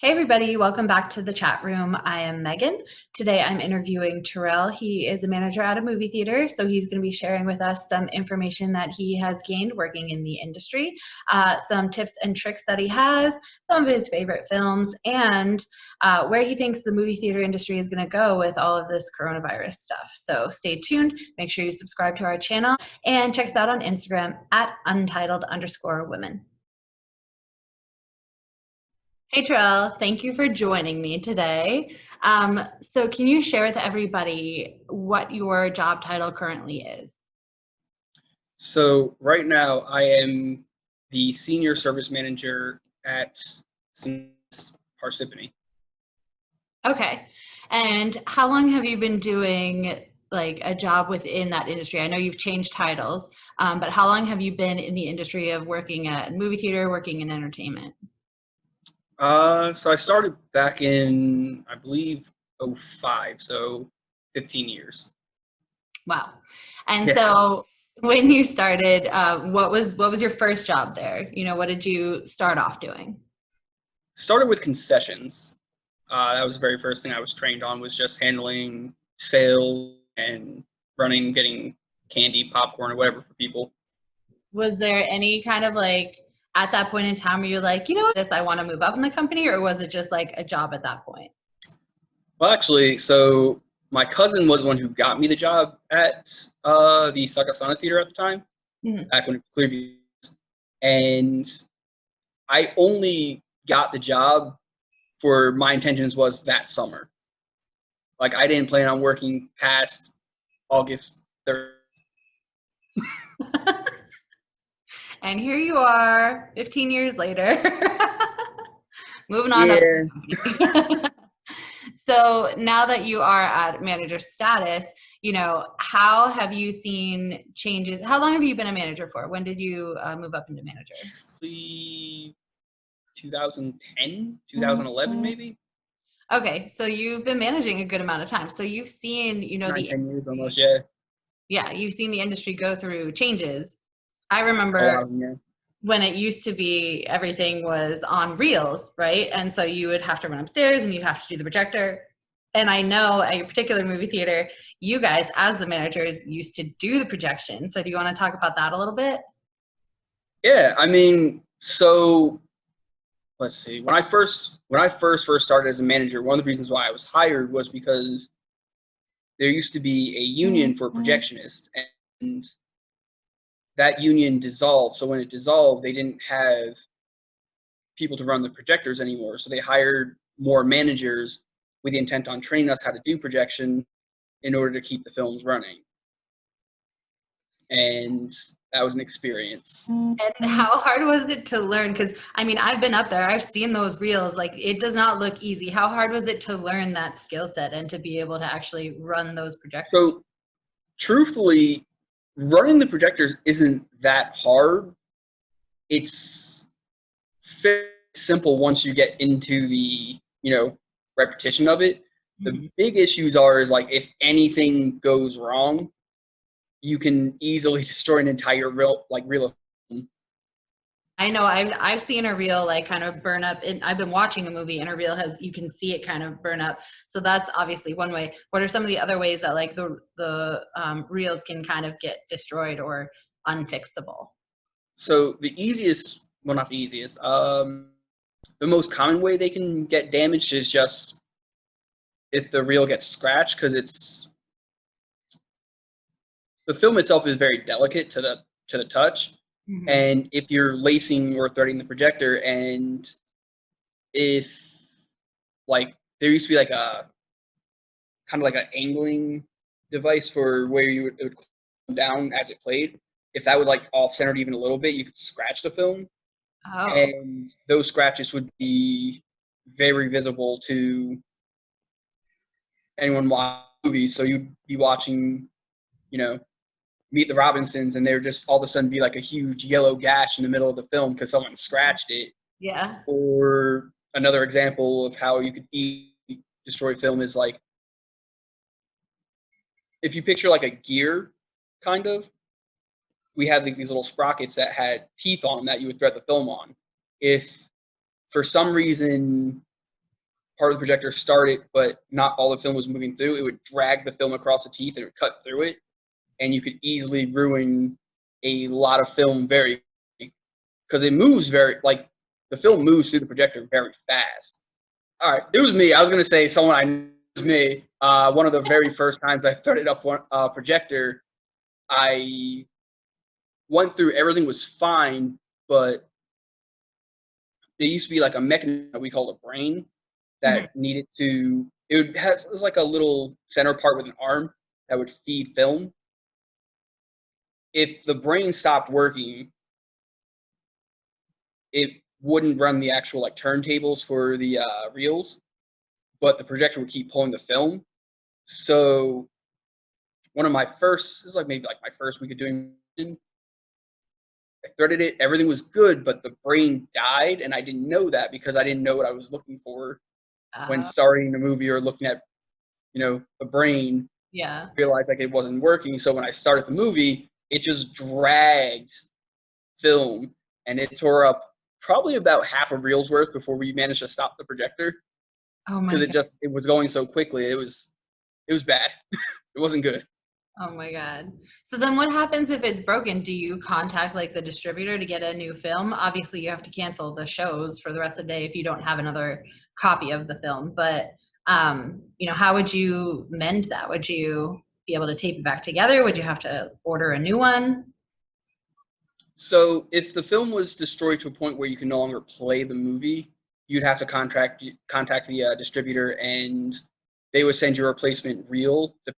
Hey everybody, welcome back to the chat room. I am Megan. Today I'm interviewing Terrell. He is a manager at a movie theater, so he's going to be sharing with us some information that he has gained working in the industry, some tips and tricks that he has, some of his favorite films, and where he thinks the movie theater industry is going to go with all of this coronavirus stuff. So stay tuned, make sure you subscribe to our channel, and check us out on Instagram at Untitled_women. Hey, Terrell, thank you for joining me today. So can you share with everybody what your job title currently is? So right now I am the senior service manager at Parsippany. Okay. And how long have you been doing like a job within that industry? I know you've changed titles, but how long have you been in the industry of working at movie theater, working in entertainment? So I started back in, I believe, '05, so 15 years. Wow. And Yeah. so when you started, what was your first job there? You know, what did you start off doing? Started with concessions. That was the very first thing I was trained on, was just handling sales and running, getting candy, popcorn, or whatever for people. Was there any kind of like at that point in time where you're like, you know what, this I want to move up in the company, or was it just like a job at that point? Well, actually, so my cousin was the one who got me the job at the Sakasana Theater at the time, Mhm. back when it was Clearview. And I only got the job for my intentions was that summer. Like, I didn't plan on working past August 3rd. And here you are 15 years later, moving on up Yeah. the company. So now that you are at manager status, you know, how have you seen changes? How long have you been a manager for? When did you move up into manager? 2010, 2011, maybe? Okay, so you've been managing a good amount of time. So you've seen, you know, Nine, the 10 years almost, yeah. yeah, you've seen the industry go through changes. I A remember lot of them, yeah. when it used to be everything was on reels, right? And so you would have to run upstairs and you'd have to do the projector. And I know at your particular movie theater, you guys, as the managers, used to do the projection. So do you want to talk about that a little bit? Yeah, I mean, so let's see. When I first started as a manager, one of the reasons why I was hired was because there used to be a union for projectionists, and that union dissolved. So when it dissolved, they didn't have people to run the projectors anymore. So they hired more managers with the intent on training us how to do projection in order to keep the films running. And that was an experience. And how hard was it to learn? Because I mean, I've been up there, I've seen those reels. Like, it does not look easy. How hard was it to learn that skill set and to be able to actually run those projectors? So truthfully, running the projectors isn't that hard. It's fairly simple once you get into the, repetition of it. The Mhm. big issues is like, if anything goes wrong, you can easily destroy an entire reel of film. I know I've seen a reel like kind of burn up, and I've been watching a movie and a reel has, you can see it kind of burn up. So that's obviously one way. What are some of the other ways that like the reels can kind of get destroyed or unfixable? So the easiest, well, not the easiest, the most common way they can get damaged is just if the reel gets scratched, because the film itself is very delicate to the touch. Mhm. And if you're lacing or threading the projector, and if, like, there used to be like a kind of like an angling device for where it would come down as it played. If that would like off centered even a little bit, you could scratch the film, Oh, and those scratches would be very visible to anyone watching movies. So you'd be watching, you know, Meet the Robinsons, and there would just all of a sudden be like a huge yellow gash in the middle of the film because someone scratched it. yeah. Or another example of how you could destroy film is like, if you picture like a gear, kind of, we had like these little sprockets that had teeth on them that you would thread the film on. If for some reason part of the projector started, but not all the film was moving through, it would drag the film across the teeth and it would cut through it, and you could easily ruin a lot of film very, because it moves very, like, the film moves through the projector very fast. All right, it was me. I was gonna say someone I knew. It was me. One of the very first times I threaded up one projector, I went through, everything was fine, but there used to be like a mechanism that we call a brain Mhm. that needed to. It was like a little center part with an arm that would feed film. If the brain stopped working, it wouldn't run the actual like turntables for the reels, but the projector would keep pulling the film. So one of my first, this is like maybe like my first week of doing, I threaded it, everything was good, but the brain died, and I didn't know that because I didn't know what I was looking for when Uh, starting the movie or looking at, the brain, yeah. realized like it wasn't working. So when I started the movie, it just dragged film, and it tore up probably about half a reel's worth before we managed to stop the projector, Oh my because god. it was going so quickly. It was bad. It wasn't good. Oh my god. So then what happens if it's broken? Do you contact like the distributor to get a new film? Obviously you have to cancel the shows for the rest of the day if you don't have another copy of the film. But how would you mend that? Would you be able to tape it back together? Would you have to order a new one? So if the film was destroyed to a point where you can no longer play the movie, you'd have to contact the distributor, and they would send you a replacement reel. If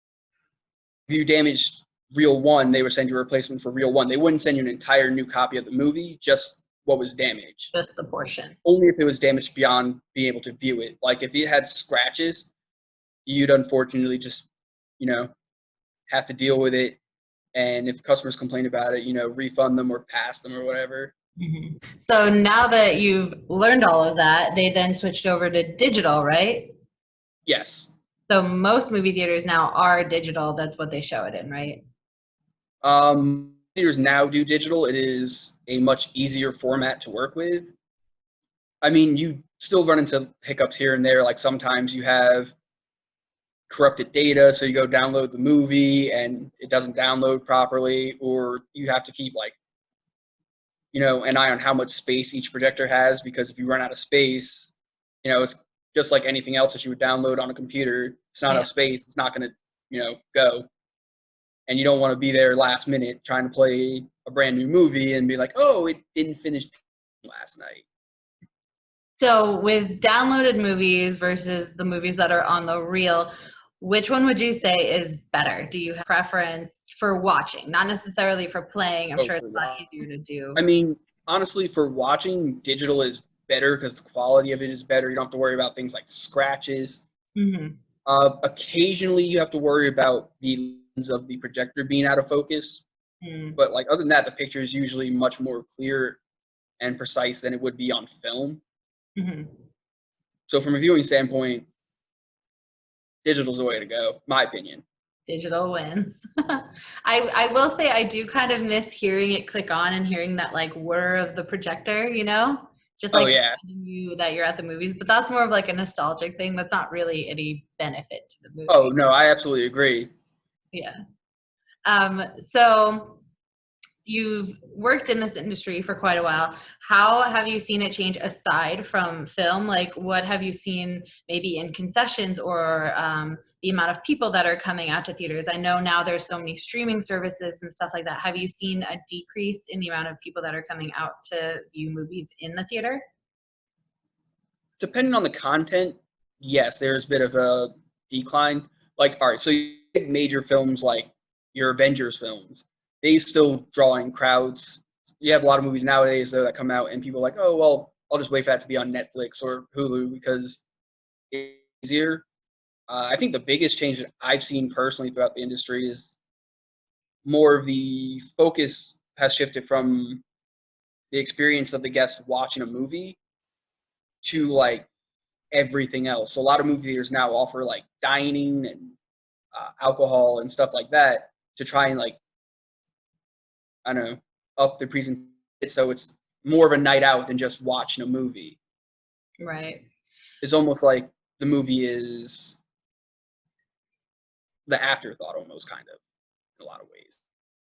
you damaged reel one, they would send you a replacement for reel one. They wouldn't send you an entire new copy of the movie, just what was damaged. Just the portion. Only if it was damaged beyond being able to view it. Like if it had scratches, you'd unfortunately just, you know, have to deal with it. And if customers complain about it, refund them or pass them or whatever. Mhm. So now that you've learned all of that, they then switched over to digital, right? Yes. So most movie theaters now are digital. That's what they show it in, right? Theaters now do digital. It is a much easier format to work with. I mean, you still run into hiccups here and there. Like sometimes you have corrupted data, so you go download the movie and it doesn't download properly, or you have to keep like, an eye on how much space each projector has, because if you run out of space, it's just like anything else that you would download on a computer. If it's not Yeah. enough space, it's not going to, go. And you don't want to be there last minute trying to play a brand new movie and be like, oh, it didn't finish last night. So with downloaded movies versus the movies that are on the reel, which one would you say is better? Do you have preference for watching, not necessarily for playing? I'm Oh, sure it's for a lot what? easier to do. I mean, honestly, for watching, digital is better because the quality of it is better. You don't have to worry about things like scratches. Hmm. Occasionally, you have to worry about the lens of the projector being out of focus. Mm. But like other than that, the picture is usually much more clear and precise than it would be on film. Hmm. So from a viewing standpoint, digital's the way to go, my opinion. Digital wins. I will say I do kind of miss hearing it click on and hearing that like whir of the projector, just Oh like yeah. reminding you that you're at the movies. But that's more of like a nostalgic thing. That's not really any benefit to the Oh movie. no, I absolutely agree. Yeah. So you've worked in this industry for quite a while. How have you seen it change aside from film? Like, what have you seen maybe in concessions or the amount of people that are coming out to theaters? I know now there's so many streaming services and stuff like that. Have you seen a decrease in the amount of people that are coming out to view movies in the theater? Depending on the content, yes, there's a bit of a decline. Like, all right, so you take major films like your Avengers films, they still draw in crowds. You have a lot of movies nowadays though that come out and people are like, oh well, I'll just wait for that to be on Netflix or Hulu because it's easier. I think the biggest change that I've seen personally throughout the industry is more of the focus has shifted from the experience of the guest watching a movie to like everything else. So a lot of movie theaters now offer like dining and alcohol and stuff like that to try and like, I don't know, up the presentation so it's more of a night out than just watching a movie. Right. It's almost like the movie is the afterthought almost, kind of, in a lot of ways.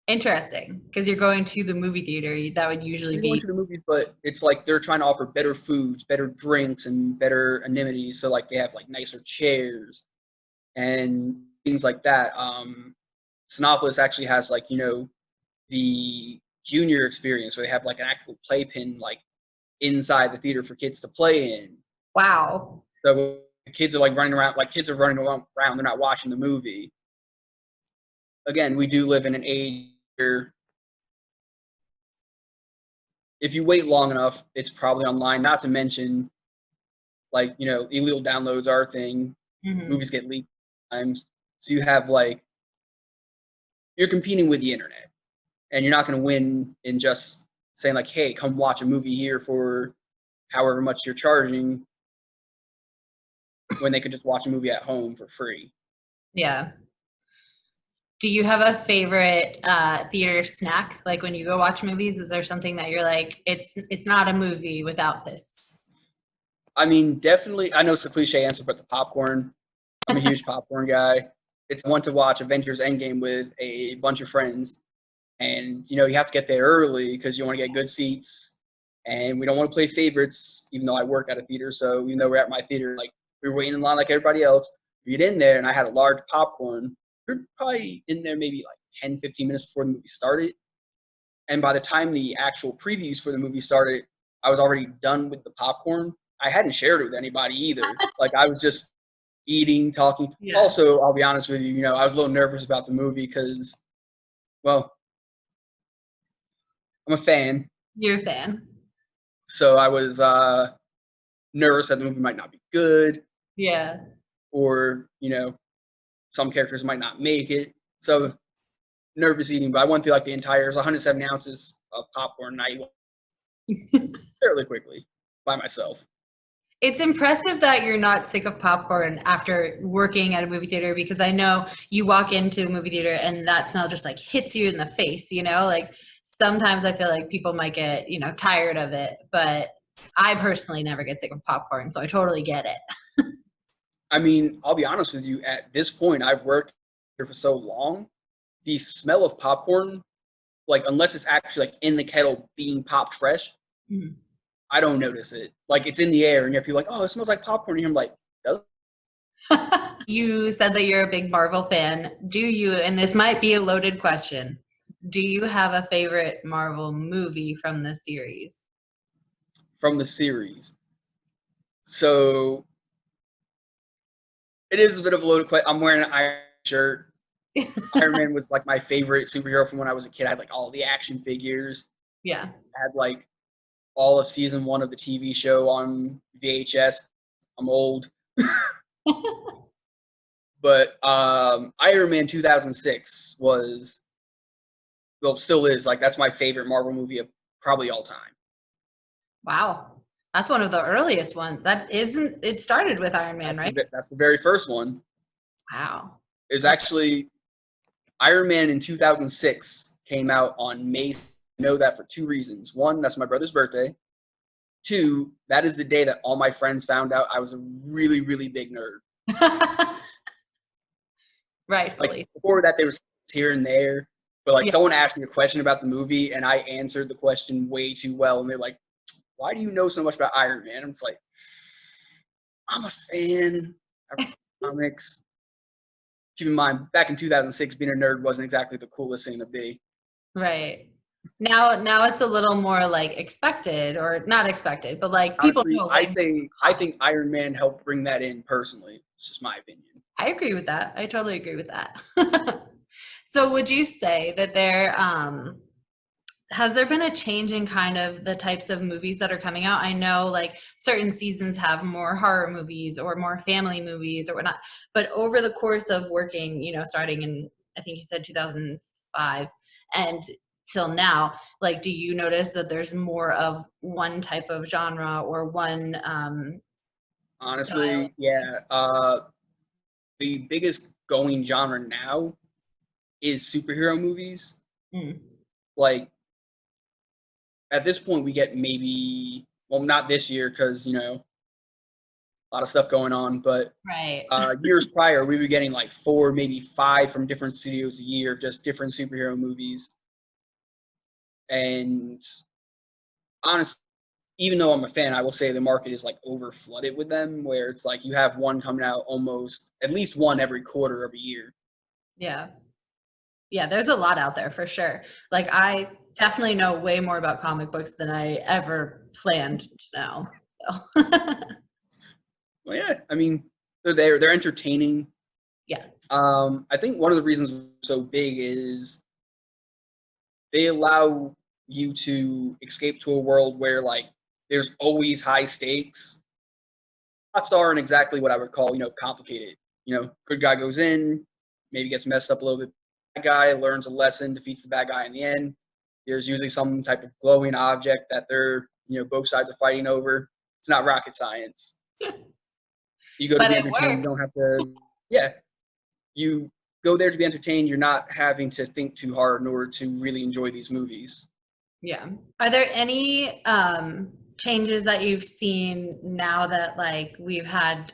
Interesting, because you're going to the movie theater. That would usually You're going be to the movies, but it's like they're trying to offer better foods, better drinks, and better amenities. So like they have like nicer chairs and things like that. Sinopolis actually has like, the junior experience where they have like an actual playpen like inside the theater for kids to play in. wow. So kids are like running around, like kids are running around, they're not watching the movie. Again, we do live in an age where if you wait long enough, it's probably online. Not to mention, like, illegal downloads are a thing. Hmm. Movies get leaked sometimes. So you have like, you're competing with the internet, and you're not going to win in just saying like, hey, come watch a movie here for however much you're charging, when they could just watch a movie at home for free. Yeah. Do you have a favorite theater snack? Like when you go watch movies, is there something that you're like, it's not a movie without this? I mean, definitely, I know it's a cliche answer, but the popcorn. I'm a huge popcorn guy. It's one to watch Avengers Endgame with a bunch of friends, and you have to get there early because you want to get good seats, and we don't want to play favorites. Even though I work at a theater, so even though we're at my theater, like we were waiting in line like everybody else, we get in there, and I had a large popcorn. We are probably in there maybe like 10, 15 minutes before the movie started, and by the time the actual previews for the movie started, I was already done with the popcorn. I hadn't shared it with anybody either. Like I was just eating, talking. Yeah. Also, I'll be honest with you, I was a little nervous about the movie because, well, I'm a fan, You're a fan. so I was nervous that the movie might not be good, Yeah. or some characters might not make it. So nervous eating, but I went through like the entire. It was 170 ounces of popcorn, and I ate fairly quickly by myself. It's impressive that you're not sick of popcorn after working at a movie theater, because I know you walk into a movie theater and that smell just like hits you in the face, Like sometimes I feel like people might get, tired of it, but I personally never get sick of popcorn, so I totally get it. I mean, I'll be honest with you. At this point, I've worked here for so long. The smell of popcorn, like unless it's actually like in the kettle being popped fresh, Mhm. I don't notice it. Like it's in the air, and you have people like, "Oh, it smells like popcorn." And I'm like, "Does?" You said that you're a big Marvel fan. Do you, and this might be a loaded question, do you have a favorite Marvel movie from the series? From the series? So it is a bit of a loaded question. I'm wearing an Iron Man shirt. Iron Man was like my favorite superhero from when I was a kid. I had like all the action figures. Yeah. I had like all of season 1 of the TV show on VHS. I'm old, but Iron Man 2006 was, well, still is, like that's my favorite Marvel movie of probably all time. Wow. That's one of the earliest ones. That isn't, it started with Iron Man, right? That's the very first one. Wow. Is actually Iron Man in 2006 came out on May. I know that for 2 reasons. One, that's my brother's birthday. 2, that is the day that all my friends found out I was a really, really big nerd. Like Rightfully. before that, they were here and there, but like Yeah. someone asked me a question about the movie, and I answered the question way too well, and they're like, "Why do you know so much about Iron Man?" I'm just like, "I'm a fan of comics." Keep in mind, back in 2006, being a nerd wasn't exactly the coolest thing to be. Right. Now it's a little more like expected, or not expected, but like people Honestly, know like I think Iron Man helped bring that in personally. It's just my opinion. I agree with that. I totally agree with that. So would you say that there has there been a change in kind of the types of movies that are coming out? I know like certain seasons have more horror movies or more family movies or whatnot, but over the course of working, starting in, I think you said 2005 and till now, like, do you notice that there's more of one type of genre or one style? Honestly, yeah. The biggest going genre now is superhero movies. Mm. Like at this point, we get maybe, well, not this year because a lot of stuff going on. But Right. years prior, we were getting like 4, maybe 5 from different studios a year, just different superhero movies. And honestly, even though I'm a fan, I will say the market is like over flooded with them, where it's like you have one coming out almost at least one every quarter of a year. Yeah. Yeah, there's a lot out there for sure. Like I definitely know way more about comic books than I ever planned to know. So Well, yeah, I mean, they're there, they're entertaining. yeah. I think one of the reasons they're so big is they allow you to escape to a world where like there's always high stakes. Plots aren't exactly what I would call, complicated. Good guy goes in, maybe gets messed up a little bit. Bad guy learns a lesson, defeats the bad guy in the end. There's usually some type of glowing object that both sides are fighting over. It's not rocket science. You go to But be it entertained. You works. don't have to. Yeah, you go there to be entertained. You're not having to think too hard in order to really enjoy these movies. Yeah. Are there any changes that you've seen now that like we've had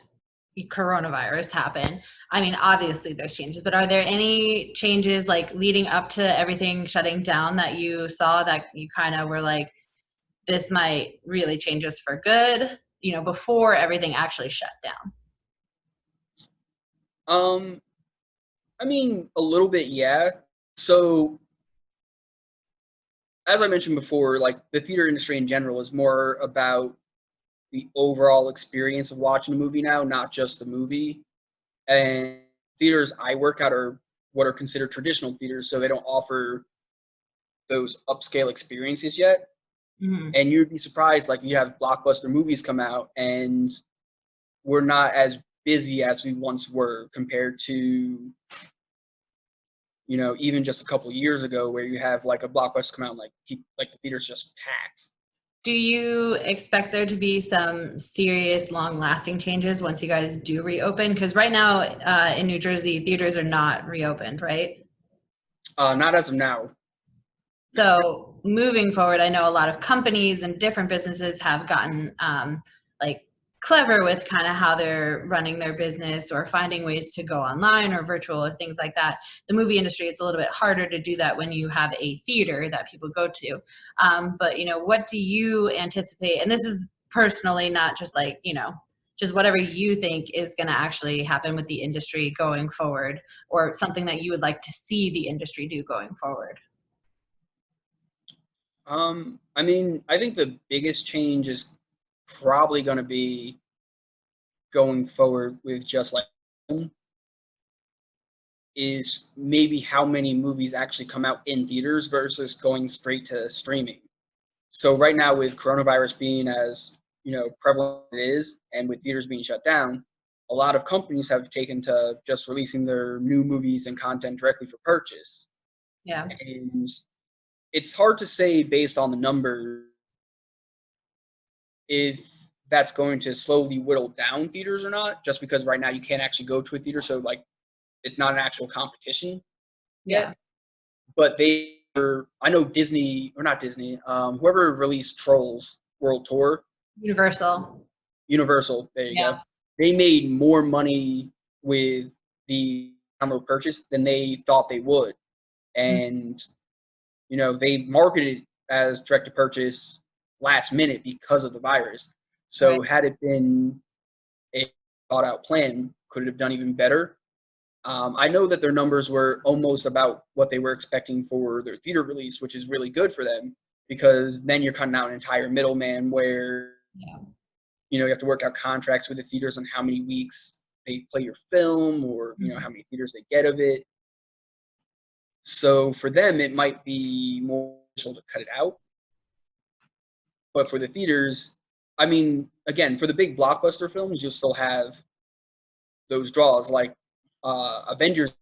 coronavirus happen? I mean, obviously there's changes, but are there any changes like leading up to everything shutting down that you saw that you kind of were like, this might really change us for good, before everything actually shut down? Um, I mean, a little bit, yeah. So, as I mentioned before, like the theater industry in general is more about the overall experience of watching a movie now, not just the movie. And theaters I work at are what are considered traditional theaters, so they don't offer those upscale experiences yet. Mhm. And you'd be surprised, like you have blockbuster movies come out, and we're not as busy as we once were compared to even just a couple of years ago, where you have like a blockbuster come out, and, like the theater's just packed. Do you expect there to be some serious, long-lasting changes once you guys do reopen? Because right now in New Jersey, theaters are not reopened, right? Not as of now. So moving forward, I know a lot of companies and different businesses have gotten like clever with kind of how they're running their business or finding ways to go online or virtual or things like that. The movie industry, it's a little bit harder to do that when you have a theater that people go to. But what do you anticipate? And this is personally not just like, just whatever you think is going to actually happen with the industry going forward, or something that you would like to see the industry do going forward. I mean, I think the biggest change is probably going to be going forward with just like is maybe how many movies actually come out in theaters versus going straight to streaming. So right now, with coronavirus being as prevalent as it is, and with theaters being shut down, a lot of companies have taken to just releasing their new movies and content directly for purchase. Yeah. And it's hard to say based on the numbers if that's going to slowly whittle down theaters or not, just because right now you can't actually go to a theater, so like it's not an actual competition Yeah. yet. But I know Disney, or not Disney, whoever released Trolls World Tour, Universal. Universal, there you Yeah. go. They made more money with the download purchase than they thought they would. Mm. And, they marketed it as direct to purchase last minute because of the virus. Right. So had it been a thought out plan, could it have done even better? I know that their numbers were almost about what they were expecting for their theater release, which is really good for them, because then you're cutting out an entire middleman where Yeah. you have to work out contracts with the theaters on how many weeks they play your film, or Mhm. how many theaters they get of it. So for them, it might be more beneficial to cut it out. But for the theaters, I mean, again, for the big blockbuster films, you'll still have those draws. Like Avengers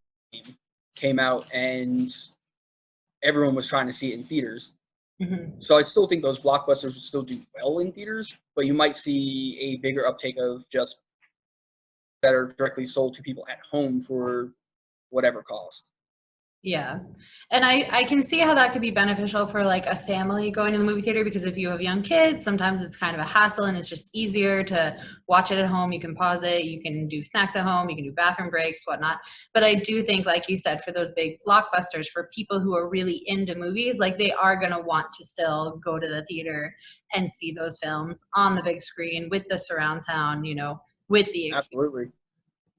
came out, and everyone was trying to see it in theaters. Mhm. So I still think those blockbusters would still do well in theaters, but you might see a bigger uptake of just that are directly sold to people at home for whatever cost. Yeah. And I can see how that could be beneficial for like a family going to the movie theater because if you have young kids, sometimes it's kind of a hassle and it's just easier to watch it at home. You can pause it, you can do snacks at home, you can do bathroom breaks, whatnot. But I do think, like you said, for those big blockbusters, for people who are really into movies, like they are going to want to still go to the theater and see those films on the big screen with the surround sound, with the experience. Absolutely.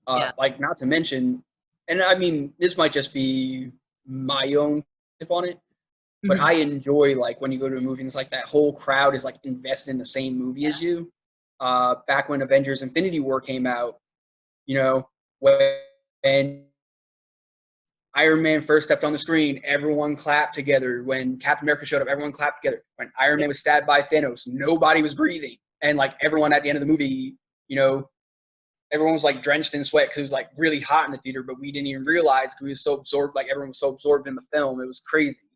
Yeah. Like not to mention, and I mean, this might just be my own if on it, but Mhm. I enjoy like when you go to a movie and it's like that whole crowd is like invested in the same movie Yeah. as you. Back when Avengers Infinity War came out, you know, when Iron Man first stepped on the screen, everyone clapped together. When Captain America showed up, everyone clapped together. When Iron Man was stabbed by Thanos, nobody was breathing. And like everyone at the end of the movie, you know, everyone was like drenched in sweat because it was like really hot in the theater, but we didn't even realize because we were so absorbed, like everyone was so absorbed in the film. It was crazy.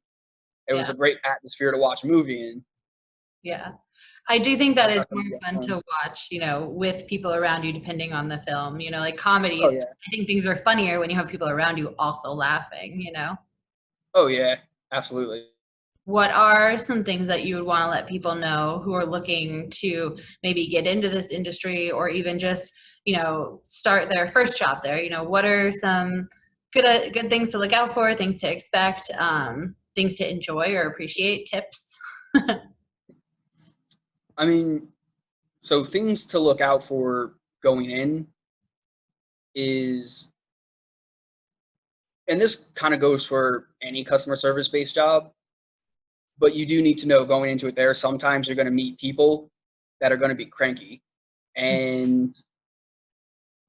It was Yeah. a great atmosphere to watch a movie in. Yeah. I do think that it's That's more something to get fun to fun. watch, with people around you depending on the film. Like comedies, Oh yeah. I think things are funnier when you have people around you also laughing. Oh yeah. Absolutely. What are some things that you would want to let people know who are looking to maybe get into this industry or even just, start their first job there? What are some good things to look out for, things to expect, things to enjoy or appreciate, tips? I mean, so things to look out for going in is, and this kind of goes for any customer service based job, but you do need to know going into it there, sometimes you're going to meet people that are going to be cranky. And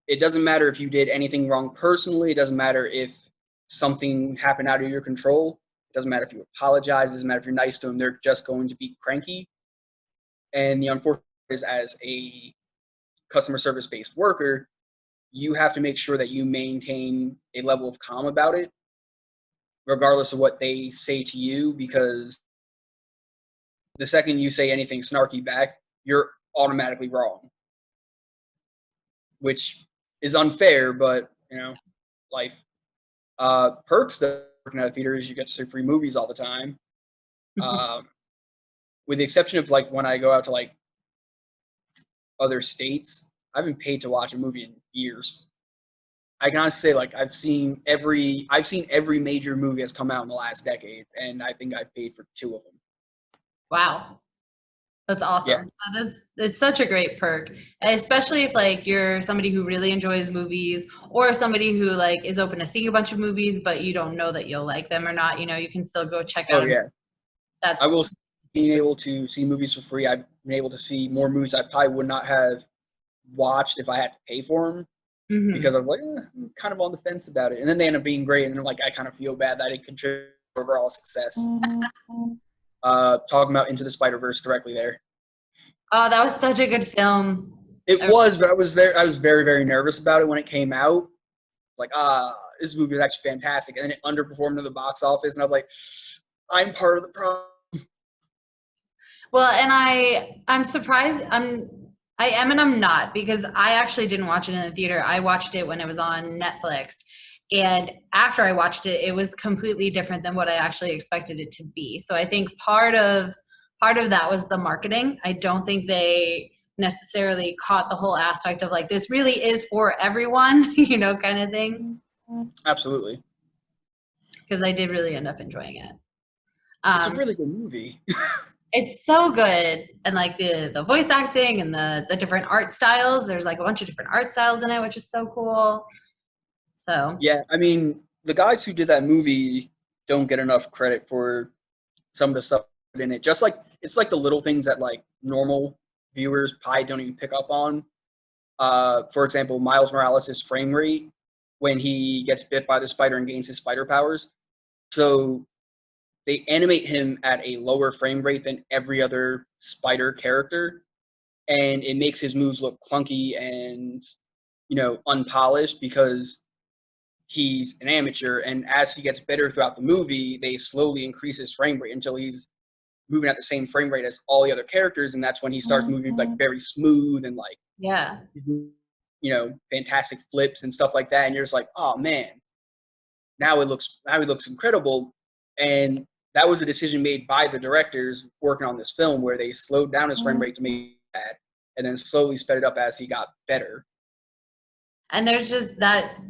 it doesn't matter if you did anything wrong personally. It doesn't matter if something happened out of your control. It doesn't matter if you apologize. It doesn't matter if you're nice to them. They're just going to be cranky. And the unfortunate is, as a customer service based worker, you have to make sure that you maintain a level of calm about it, regardless of what they say to you, because the second you say anything snarky back, you're automatically wrong, which is unfair, but life. Perks that working at a theater is you get to see free movies all the time. Um, with the exception of like when I go out to like other states, I haven't paid to watch a movie in years. I can honestly say like I've seen every major movie that's come out in the last decade, and I think I've paid for two of them. Wow. That's Yeah. awesome. It's such a great perk, especially if like you're somebody who really enjoys movies or somebody who like is open to seeing a bunch of movies, but you don't know that you'll like them or not. You can still go check Oh out a movie. yeah. I will That's say being able to see movies for free. I've been able to see more movies I probably would not have watched if I had to pay for them, mhm. because I'm like, I'm kind of on the fence about it. And then they end up being great, and then like I kind of feel bad that I didn't contribute to overall success. Talking about Into the Spider-Verse directly there. Oh, that was such a good film. It I- was, but I was there. I was very, very nervous about it when it came out. Like, this movie is actually fantastic, and then it underperformed in the box office, and I was like, I'm part of the problem. Well, and I'm surprised. I am and I'm not because I actually didn't watch it in the theater. I watched it when it was on Netflix. And after I watched it, it was completely different than what I actually expected it to be. So I think part of that was the marketing. I don't think they necessarily caught the whole aspect of like this really is for everyone, kind of thing. Absolutely, Because I did really end up enjoying it. it's a Um, really good movie. It's so good, and like the voice acting and the different art styles. There's like a bunch of different art styles in it, which is so cool. So Yeah, I mean, the guys who did that movie don't get enough credit for some of the stuff in it. Just like it's like the little things that like normal viewers probably don't even pick up on. For example, Miles Morales' frame rate when he gets bit by the spider and gains his spider powers. So they animate him at a lower frame rate than every other spider character, and it makes his moves look clunky and unpolished because he's an amateur. And as he gets better throughout the movie, they slowly increase his frame rate until he's moving at the same frame rate as all the other characters, and that's when he starts moving like very smooth and like yeah, fantastic flips and stuff like that. And you're just like, oh man, now it looks incredible. And that was a decision made by the directors working on this film, where they slowed down his frame rate to make it bad, and then slowly sped it up as he got better. And there's just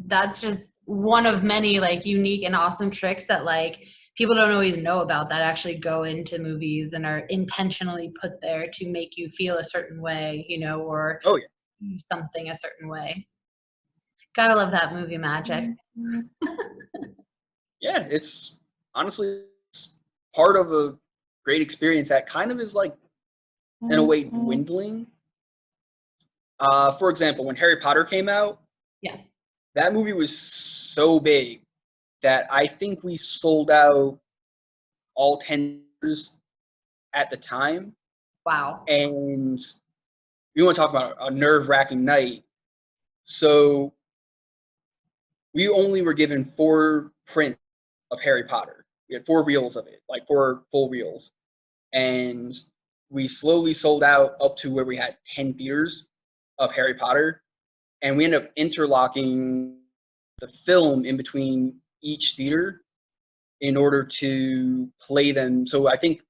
that's just one of many like unique and awesome tricks that like people don't always know about, that actually go into movies and are intentionally put there to make you feel a certain way, you know, or Oh yeah, something a certain way. Gotta love that movie magic. yeah. It's honestly it's part of a great experience that kind of is like in a way dwindling. For example, when Harry Potter came out, Yeah. that movie was so big that I think we sold out all 10 years at the time. Wow. And you want to talk about a nerve-wracking night. So we only were given 4 prints of Harry Potter. We had 4 reels of it, like 4 full reels. And we slowly sold out up to where we had 10 theaters of Harry Potter. And we ended up interlocking the film in between each theater in order to play them. So I think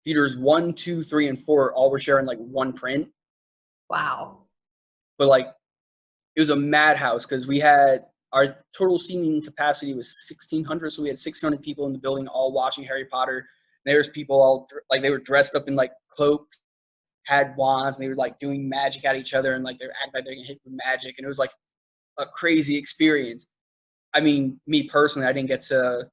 theaters 1, 2, 3, and 4 all were sharing like one print. Wow. But like it was a madhouse because we had our total seating capacity was 1,600, so we had 600 people in the building all watching Harry Potter. And there's people all like they were dressed up in like cloaks, had wands, and they were like doing magic at each other, and like they were acting like they're gonna hit with magic, and it was like a crazy experience. I mean, me personally, I didn't get to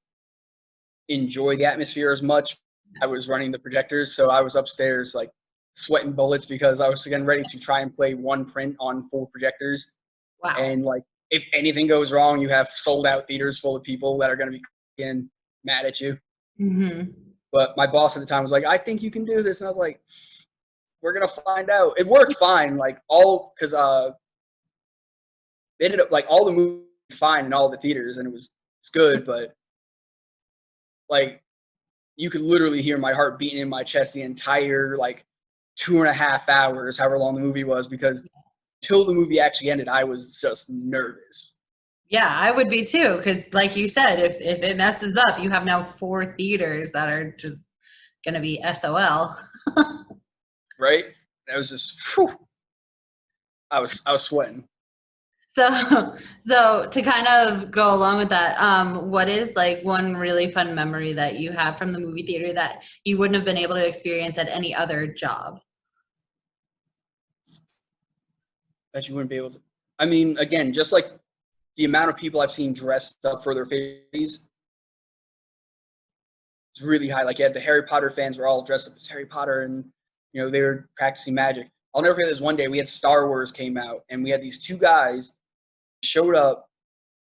enjoy the atmosphere as much. I was running the projectors, so I was upstairs like sweating bullets because I was getting ready to try and play one print on 4 projectors. Wow. And like if anything goes wrong, you have sold out theaters full of people that are going to be getting mad at you. Mm-hmm. But my boss at the time was like, I think you can do this. And I was like, we're going to find out. It worked fine. Like all, because they ended up like all the movies fine in all the theaters, and it's good. But like you could literally hear my heart beating in my chest the entire like 2.5 hours, however long the movie was, because till the movie actually ended, I was just nervous. Yeah, I would be too, because like you said, if it messes up, you have now 4 theaters that are just gonna be SOL. Right? That was just, whew, I was sweating. So, so to kind of go along with that, what is like one really fun memory that you have from the movie theater that you wouldn't have been able to experience at any other job? That you wouldn't be able to. I mean, again, just like the amount of people I've seen dressed up for their faces is really high. Like, yeah, the Harry Potter fans were all dressed up as Harry Potter, and you know they were practicing magic. I'll never forget this one day. We had Star Wars came out, and we had these 2 guys showed up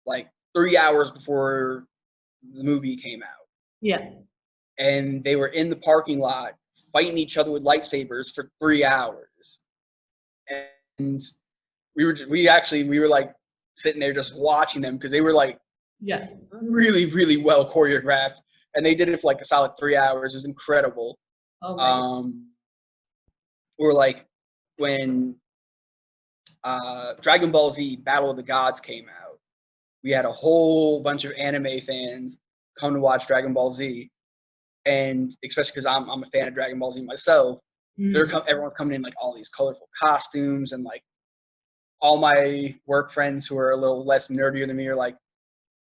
like 3 hours before the movie came out, Yeah. and they were in the parking lot fighting each other with lightsabers for 3 hours. And we were like sitting there just watching them because they were like Yeah. really well choreographed, and they did it for like a solid 3 hours. It was incredible. Oh my God. Or like when Dragon Ball Z Battle of the Gods came out, we had a whole bunch of anime fans come to watch Dragon Ball Z, and especially because I'm a fan of Dragon Ball Z myself, everyone's coming in like all these colorful costumes, and like all my work friends who are a little less nerdier than me are like,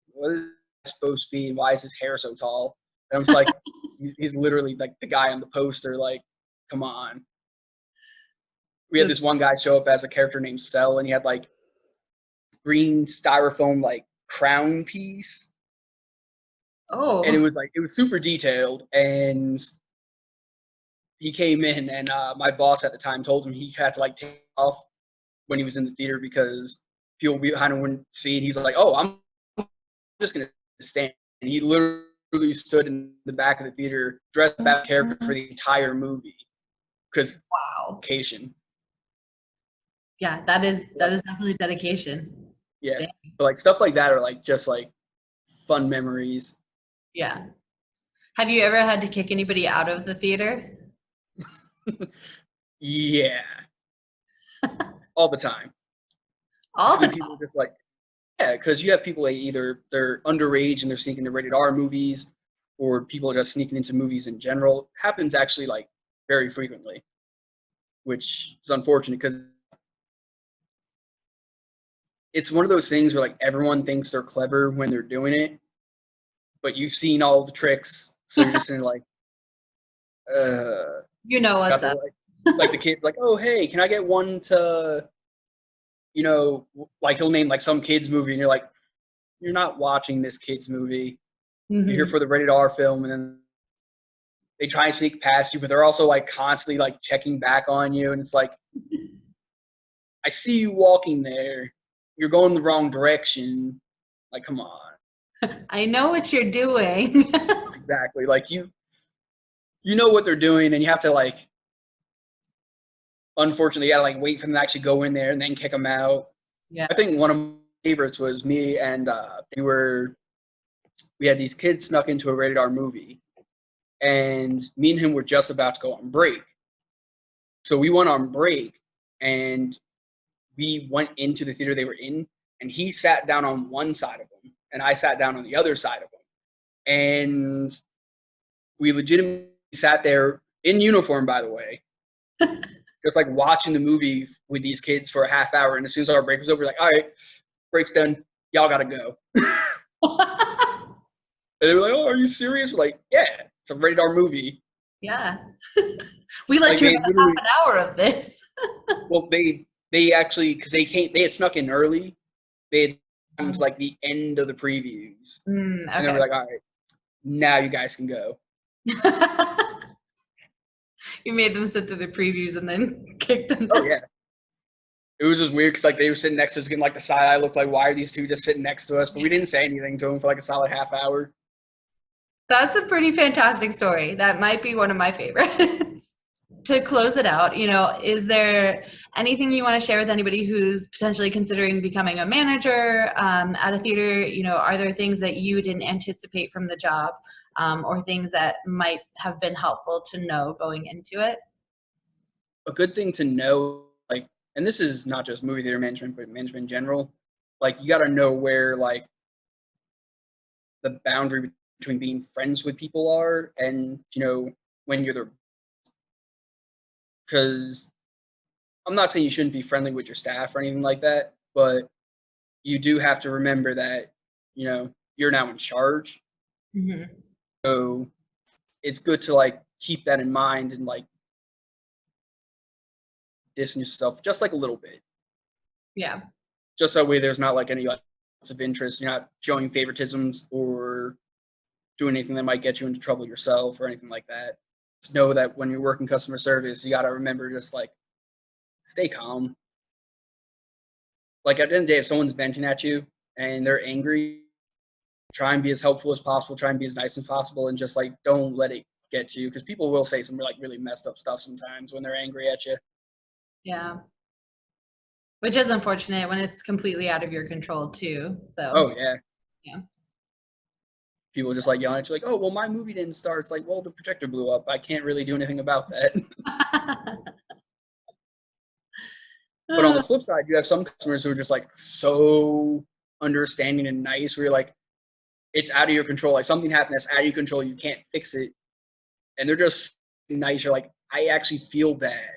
what is this supposed to be, and why is his hair so tall? And I'm just like, he's literally like the guy on the poster. Like, come on. We had this one guy show up as a character named Cell, and he had like green styrofoam like crown piece, and Oh. it was super detailed. And he came in, and my boss at the time told him he had to like take off when he was in the theater because people behind him wouldn't see it. He's like, oh, I'm just gonna stand. And he literally stood in the back of the theater dressed up as a character for the entire movie because Wow. dedication. Yeah, that is definitely dedication. Yeah, Dang. but like stuff like that are like just like fun memories. Yeah. Have you ever had to kick anybody out of the theater? Yeah, all the time. All the Between time. people just like Yeah, because you have people that either they're underage and they're sneaking into rated R movies, or people are just sneaking into movies in general. It happens actually like very frequently, which is unfortunate because it's one of those things where like everyone thinks they're clever when they're doing it, but you've seen all the tricks, so you're just in like, You know got what's the up. like the kid's like, oh hey, can I get one to, like he'll name like some kids movie, and you're like, you're not watching this kids movie. You're here Mhm. for the rated R film, and then they try and sneak past you, but they're also like constantly like checking back on you, and it's like, I see you walking there, you're going the wrong direction. Like, come on. I know what you're doing. Exactly. Like you know what they're doing, and you have to like, unfortunately, you gotta like wait for them to actually go in there and then kick them out. Yeah. I think one of my favorites was me and we had these kids snuck into a rated R movie, and me and him were just about to go on break. So we went on break, and we went into the theater they were in, and he sat down on one side of them, and I sat down on the other side of them, and we legitimately sat there in uniform, by the way, just like watching the movie with these kids for a half hour. And as soon as our break was over, we're like, all right, break's done, y'all gotta go. And they were like, oh, are you serious? We're like, yeah, it's a rated R movie. Yeah. We let Like you have they half literally, an hour of this. well, they actually, because they had snuck in early. They had come to Oh. like the end of the previews, and they were Okay. like, all right, now you guys can go. You made them sit through the previews and then kicked them Oh out. yeah, it was just weird because like they were sitting next to us, getting like the side eye look, like why are these two just sitting next to us? But we didn't say anything to them for like a solid half hour. That's a pretty fantastic story. That might be one of my favorites. To close it out, is there anything you want to share with anybody who's potentially considering becoming a manager at a theater? Are there things that you didn't anticipate from the job, or things that might have been helpful to know going into it? A good thing to know, like, and this is not just movie theater management, but management in general. Like, you got to know where like the boundary between being friends with people are, and when you're the, because I'm not saying you shouldn't be friendly with your staff or anything like that, but you do have to remember that you're now in charge. Hmm. So it's good to like keep that in mind and like distance yourself just like a little bit, Yeah. just that way there's not like any like of interest. You're not showing favoritisms or doing anything that might get you into trouble yourself or anything like that. Just know that when you're working customer service, you got to remember just like stay calm. Like at the end of the day, if someone's venting at you and they're angry, try and be as helpful as possible. Try and be as nice as possible, and just like don't let it get to you, because people will say some like really messed up stuff sometimes when they're angry at you. Yeah. Which is unfortunate when it's completely out of your control too. So, Oh yeah, yeah. people just like yelling at you like, oh well, my movie didn't start. It's like, well, the projector blew up. I can't really do anything about that. But on the flip side, you have some customers who are just like so understanding and nice, where you're like, it's out of your control. Like something happened that's out of your control. You can't fix it. And they're just nice. You're like, I actually feel bad,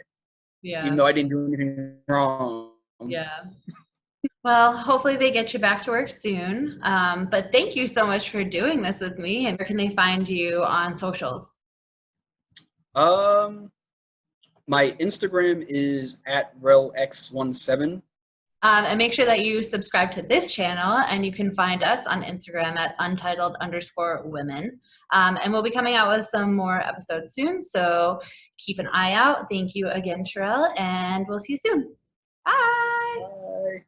even Yeah. though I didn't do anything wrong. Yeah. Well, hopefully they get you back to work soon. But thank you so much for doing this with me. And where can they find you on socials? Um, my Instagram is at relx17. And make sure that you subscribe to this channel, and you can find us on Instagram at untitled_women. And we'll be coming out with some more episodes soon. So keep an eye out. Thank you again, Terrell, and we'll see you soon. Bye. Bye.